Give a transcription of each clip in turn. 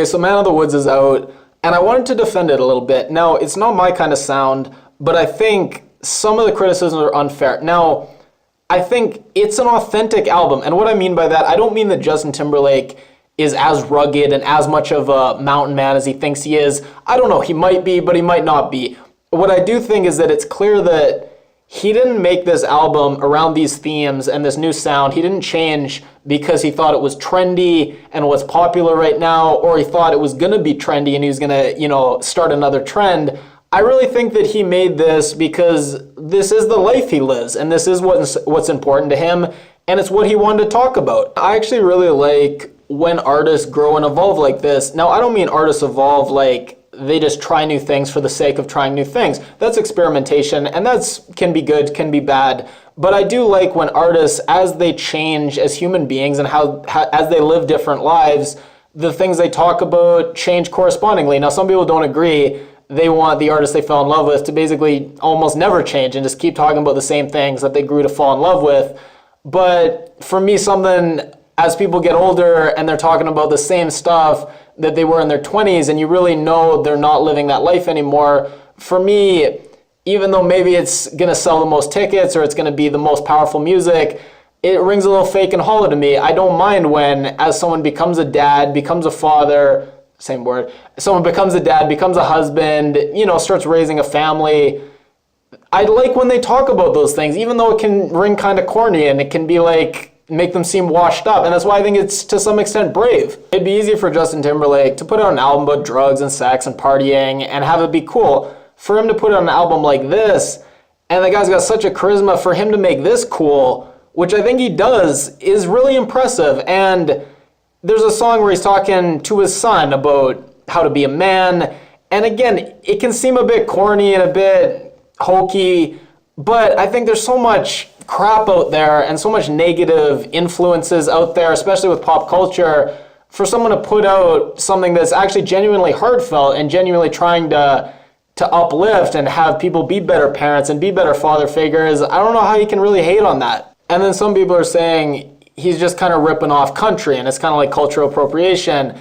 Okay, so Man of the Woods is out, and I wanted to defend it a little bit. Now, it's not my kind of sound, but I think some of the criticisms are unfair. Now, I think it's an authentic album, and what I mean by that, I don't mean that Justin Timberlake is as rugged and as much of a mountain man as he thinks he is. I don't know, he might be, but he might not be. What I do think is that it's clear that he didn't make this album around these themes and this new sound. He didn't change because he thought it was trendy and was popular right now, or he thought it was going to be trendy and he was going to, start another trend. I really think that he made this because this is the life he lives, and this is what's important to him, and it's what he wanted to talk about. I actually really like when artists grow and evolve like this. Now, I don't mean artists evolve like they just try new things for the sake of trying new things. That's experimentation, and can be good, can be bad. But I do like when artists, as they change as human beings and how as they live different lives, the things they talk about change correspondingly. Now, some people don't agree. They want the artist they fell in love with to basically almost never change and just keep talking about the same things that they grew to fall in love with. But for me, as people get older and they're talking about the same stuff that they were in their 20s, and you really know they're not living that life anymore, for me, even though maybe it's going to sell the most tickets or it's going to be the most powerful music, it rings a little fake and hollow to me. I don't mind when, as someone becomes a dad, becomes a father, same word, someone becomes a dad, becomes a husband, starts raising a family. I like when they talk about those things, even though it can ring kind of corny and it can be like, make them seem washed up, and that's why I think it's to some extent brave. It'd be easy for Justin Timberlake to put out an album about drugs and sex and partying and have it be cool. For him to put out an album like this, and the guy's got such a charisma, for him to make this cool, which I think he does, is really impressive. And there's a song where he's talking to his son about how to be a man, and again, it can seem a bit corny and a bit hokey, but I think there's so much crap out there and so much negative influences out there, especially with pop culture, for someone to put out something that's actually genuinely heartfelt and genuinely trying to uplift and have people be better parents and be better father figures. I don't know how you can really hate on that. And then some people are saying he's just kind of ripping off country and it's kind of like cultural appropriation.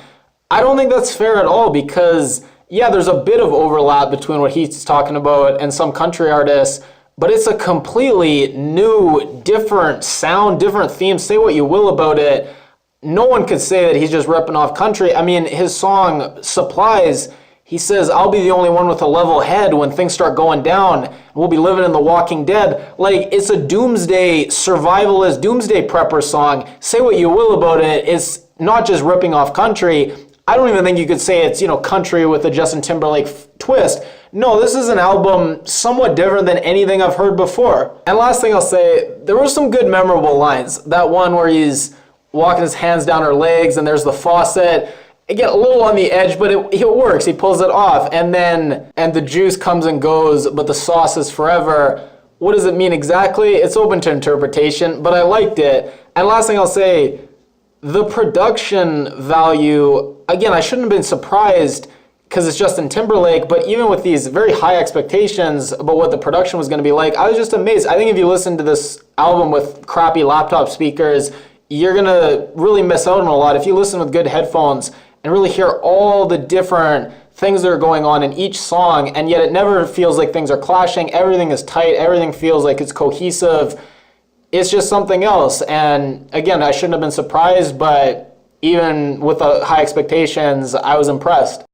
I don't think that's fair at all, because there's a bit of overlap between what he's talking about and some country artists, but it's a completely new, different sound, different theme. Say what you will about it. No one could say that he's just ripping off country. I mean, his song Supplies, he says, I'll be the only one with a level head when things start going down. We'll be living in The Walking Dead. Like, it's a doomsday, survivalist, doomsday prepper song. Say what you will about it. It's not just ripping off country. I don't even think you could say it's, country with a Justin Timberlake twist. No, this is an album somewhat different than anything I've heard before. And last thing I'll say, there were some good memorable lines. That one where he's walking his hands down her legs and there's the faucet. Again, a little on the edge, but it works. He pulls it off. And the juice comes and goes, but the sauce is forever. What does it mean exactly? It's open to interpretation, but I liked it. And last thing I'll say, the production value, again, I shouldn't have been surprised because it's Justin Timberlake, but even with these very high expectations about what the production was going to be like, I was just amazed. I think if you listen to this album with crappy laptop speakers, you're going to really miss out on a lot. If you listen with good headphones and really hear all the different things that are going on in each song, and yet it never feels like things are clashing, everything is tight, everything feels like it's cohesive, it's just something else. And again, I shouldn't have been surprised, but even with the high expectations, I was impressed.